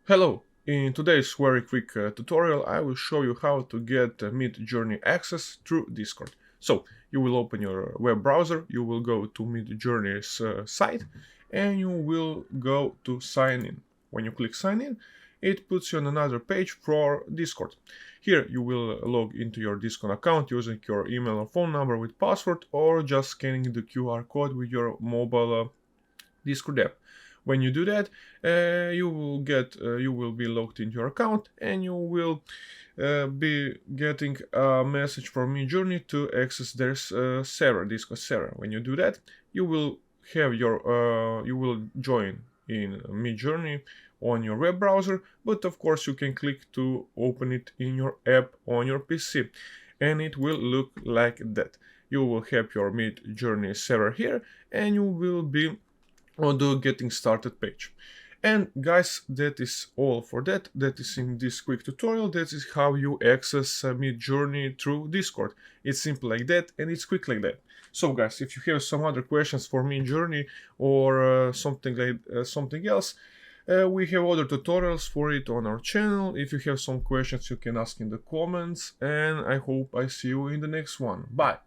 Hello! In today's very quick tutorial I will show you how to get Midjourney access through Discord. So you will open your web browser, you will go to Midjourney's site and you will go to sign in. When you click sign in, it puts you on another page for Discord. Here you will log into your Discord account using your email or phone number with password or just scanning the QR code with your mobile Discord app. When you do that, you will be logged into your account and you will be getting a message from Midjourney to access their server, Discord server. When you do that, you will have you will join in Midjourney on your web browser, but of course you can click to open it in your app on your PC, and it will look like that. You will have your Midjourney server here, and you will be on the getting started page. And guys, that is all for that. That is in this quick tutorial. That is how you access Midjourney through Discord. It's simple like that and it's quick like that. So guys, if you have some other questions for Midjourney or something else, we have other tutorials for it on our channel. If you have some questions, you can ask in the comments, and I hope I see you in the next one. Bye!